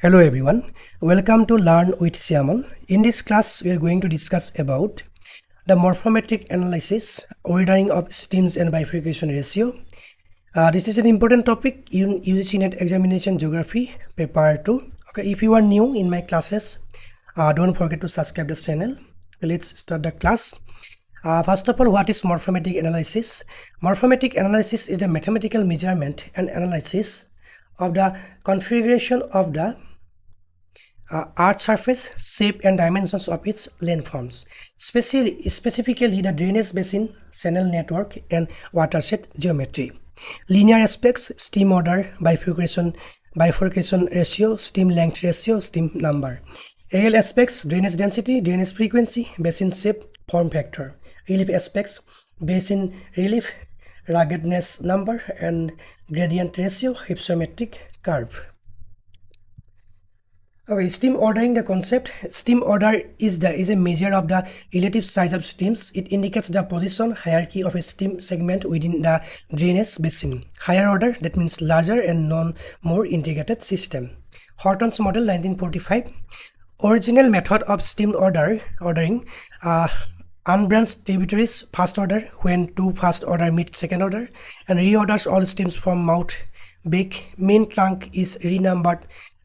Hello everyone, welcome to Learn with Shyamal. In this class, we are going to discuss about the morphometric analysis, ordering of streams and bifurcation ratio. This is an important topic in UGC NET Examination Geography, paper 2. Okay, if you are new in my classes, don't forget to subscribe the channel. Okay, let's start the class. First of all, what is morphometric analysis? Morphometric analysis is the mathematical measurement and analysis of the configuration of the Earth surface, shape and dimensions of its landforms, specifically the drainage basin, channel network and watershed geometry. Linear aspects, stream order, bifurcation ratio, stream length ratio, stream number. Aerial aspects, drainage density, drainage frequency, basin shape, form factor. Relief aspects, basin relief, ruggedness number and gradient ratio, hypsometric curve. Okay, stream ordering, the concept. Stream order is a measure of the relative size of streams. It indicates the position hierarchy of a stream segment within the drainage basin. Higher order, that means larger and more integrated system. Horton's model, 1945. Original method of stream ordering. Unbranched tributaries first order when two first order meet second order, and reorders all streams from mouth back. Main trunk is renumbered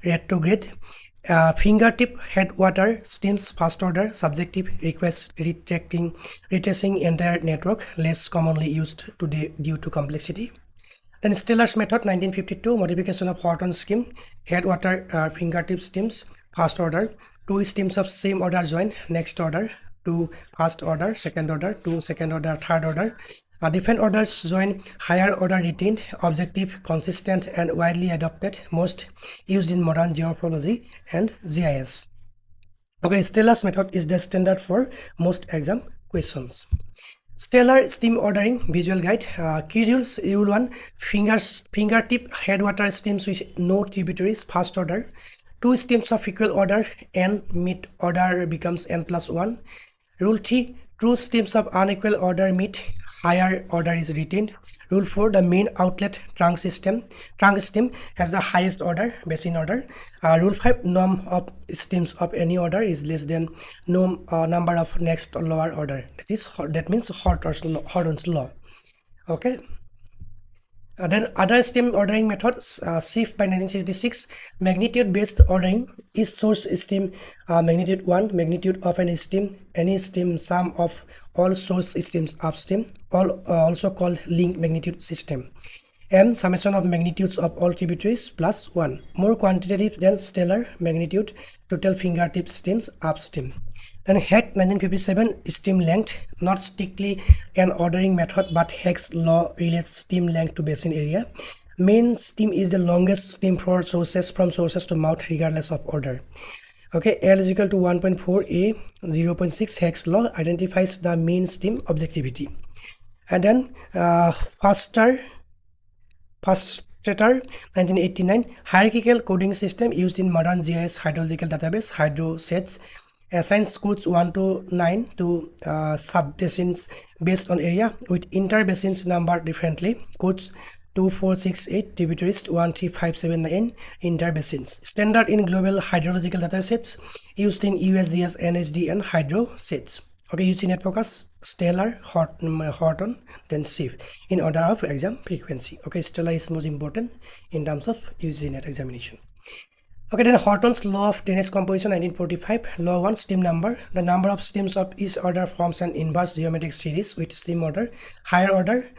retrograde. Fingertip headwater streams first order, subjective request retracing entire network, less commonly used today due to complexity. Then Strahler's method, 1952, modification of Horton's scheme. Headwater fingertip streams first order, two streams of same order join next order, two first order, second order, two second order, third order. Different orders join, higher order retained, objective, consistent and widely adopted, most used in modern geomorphology and GIS. Okay, Strahler's method is the standard for most exam questions. Strahler stream ordering visual guide. Key rules: Rule 1, fingertip headwater streams with no tributaries first order. Two streams of equal order n meet order becomes n plus 1. Rule 3, two streams of unequal order meet, higher order is retained. Rule 4, the main outlet trunk stream has the highest order, basin order. Rule 5, norm of streams of any order is less than number of next lower order. That means Horton's law. Okay. Then other stream ordering methods, SIF by 1966, magnitude based ordering is source stream magnitude 1, magnitude of any stream sum of all source streams upstream, also called link magnitude system. M, summation of magnitudes of all tributaries plus 1, more quantitative than Strahler magnitude, total fingertip streams upstream. Then Heck, 1957, stream length, not strictly an ordering method, but Heck's law relates stream length to basin area. Main stream is the longest stream for sources from sources to mouth regardless of order. Okay, L is equal to 1.4 A, 0.6. Heck's law identifies the main stream objectivity. And then Faster, 1989, hierarchical coding system used in modern GIS hydrological database, HydroSets, assigns codes 1 to 9 to sub-basins based on area with inter-basins numbered differently. Codes 2, 4, 6, 8, tributaries 1, 3, 5, 7, 9, inter-basins. Standard in global hydrological datasets used in USGS, NHD and HydroSets. Okay, UGC NET focus, Strahler, Horton, then SIF in order of exam frequency. Okay, Strahler is most important in terms of UGC NET examination. Okay, then Horton's law of drainage composition, 1945. Law 1, stream number. The number of streams of each order forms an inverse geometric series with stream order. Higher order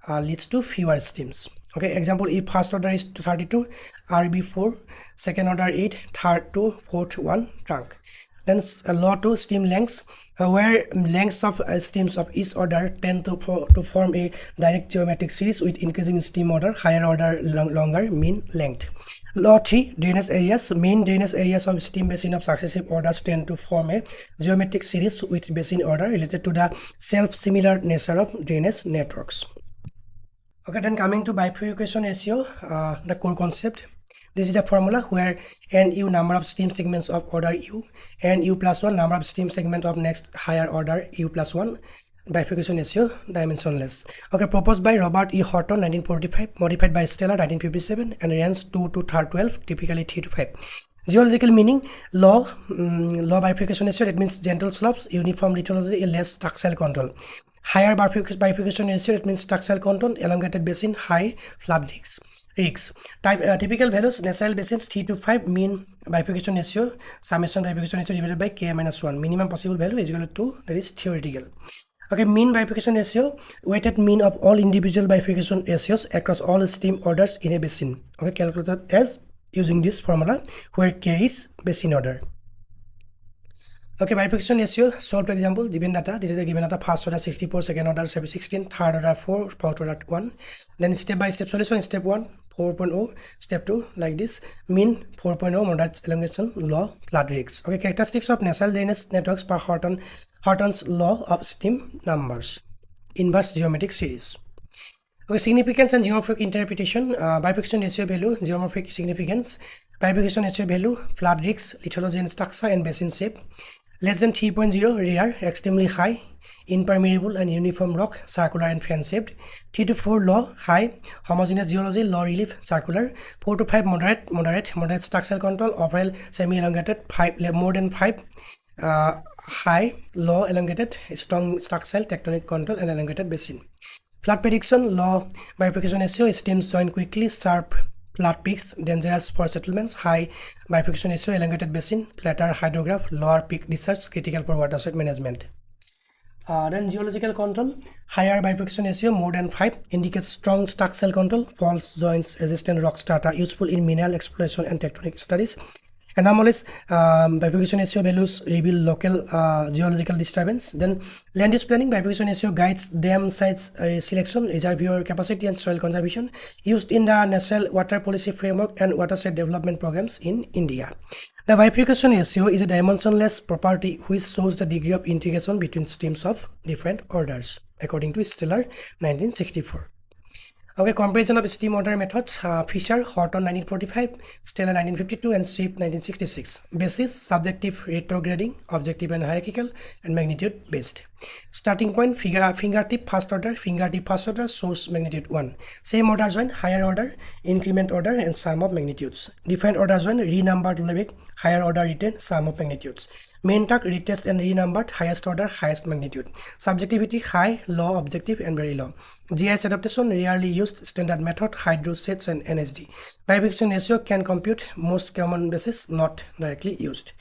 leads to fewer streams. Okay, example, if first order is 32, RB 4, second order 8, third 2, fourth 1, trunk. Then law 2, stream lengths, where lengths of streams of each order tend to form a direct geometric series with increasing stream order, higher order longer mean length. Law 3, drainage areas. Main drainage areas of stream basin of successive orders tend to form a geometric series with basin order related to the self-similar nature of drainage networks. Okay, then coming to bifurcation ratio, the core concept. This is the formula where NU number of stream segments of order U, NU plus 1 number of stream segment of next higher order U plus 1, bifurcation ratio dimensionless. Okay, proposed by Robert E. Horton 1945, modified by Strahler 1957, and range 2 to 12, typically 3 to 5. Geological meaning, law bifurcation ratio, that means gentle slopes, uniform lithology, less structural control. Higher bifurcation ratio, it means structural control, elongated basin, high flood risks. Typical values, natural basins 3 to 5, mean bifurcation ratio, summation bifurcation ratio divided by k-1. Minimum possible value is equal to 2, that is theoretical. Okay, mean bifurcation ratio, weighted mean of all individual bifurcation ratios across all stream orders in a basin. Okay, calculated as using this formula where k is basin order. Okay, bifurcation ratio, solved example, given data. This is a given data, first order 64, second order 16, third order 4, fourth order 1. Then step by step solution, step 1, 4.0, step 2, like this, mean 4.0, moderate elongation, law, flood risks. Okay, characteristics of natural drainage networks per Horton's law of stream numbers, inverse geometric series. Okay, significance and geomorphic interpretation, bifurcation ratio value, geomorphic significance, bifurcation ratio value, flood risks, lithology and structure and basin shape. Less than 3.0, rare, extremely high, impermeable and uniform rock, circular and fan-shaped. 3 to 4, low, high, homogeneous geology, low relief, circular. 4 to 5, moderate structural control, overall semi-elongated. 5, more than 5, high, low, elongated, strong structural, tectonic control and elongated basin. Flood prediction, low bifurcation ratio, streams join quickly, sharp flood peaks, dangerous for settlements, high bifurcation ratio, elongated basin, flatter hydrograph, lower peak discharge, critical for watershed management. Then geological control, higher bifurcation ratio, more than 5, indicates strong structural control, false joints, resistant rock strata, useful in mineral exploration and tectonic studies. Anomalous bifurcation ratio values reveal local geological disturbance. Then land use planning, bifurcation ratio guides dam sites selection, reservoir capacity and soil conservation, used in the National Water Policy Framework and watershed development programs in India. The bifurcation ratio is a dimensionless property which shows the degree of integration between streams of different orders, according to Strahler 1964. Okay, comparison of stream order methods, Fisher, Horton 1945, Strahler 1952 and Sheep 1966. Basis, subjective retrograding, objective and hierarchical, and magnitude based. Starting point, fingertip first order, source magnitude 1. Same order join, higher order, increment order and sum of magnitudes. Different order join, renumbered Lebesgue, higher order retain, sum of magnitudes. Main task, retest and renumbered, highest order, highest magnitude. Subjectivity, high, low, objective and very low. GIS adaptation, rarely used, standard method, hydro sets and NSD. Bifurcation ratio can compute most common basis, not directly used.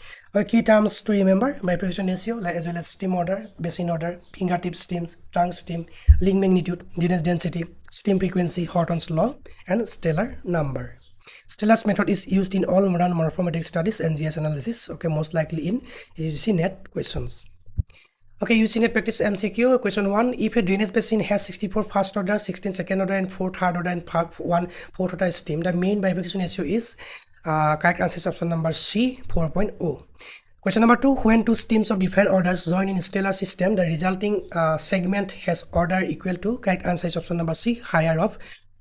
Key terms to remember, bifurcation ratio as well as stream order, basin order, fingertip streams, trunk stream, link magnitude, drainage density, stream frequency, Horton's law, and Strahler number. Strahler's method is used in all modern morphometric studies and GIS analysis, okay, most likely in UGC NET questions. Okay, UGC NET practice MCQ. Question 1. If a drainage basin has 64 first order, 16 second order, and 4 third order, and 1 fourth order stream, the mean bifurcation ratio is correct answer is option number C, 4.0. Question number 2. When two streams of different orders join in Strahler system, the resulting segment has order equal to, correct answer is option number C, higher of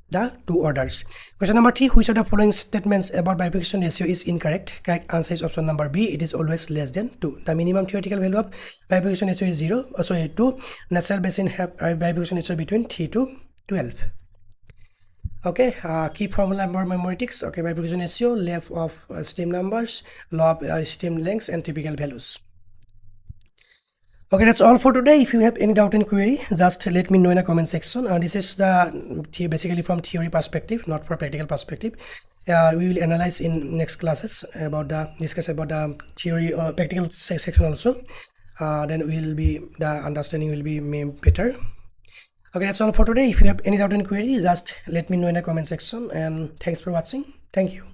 the two orders. Question number 3. Which of the following statements about bifurcation ratio is incorrect? Correct answer is option number B. It is always less than 2. The minimum theoretical value of bifurcation ratio is 2. Natural basin have bifurcation ratio between 3 to 12. Okay, key formula for memoritics. Okay, bifurcation ratio, left of stream numbers, law of stream lengths and typical values. Okay, that's all for today. If you have any doubt and query, just let me know in the comment section. This is the basically from theory perspective, not for practical perspective. We will analyze in next classes about discuss about the theory or practical section also. Then the understanding will be better. Okay, that's all for today. If you have any doubt and query, just let me know in the comment section. And thanks for watching. Thank you.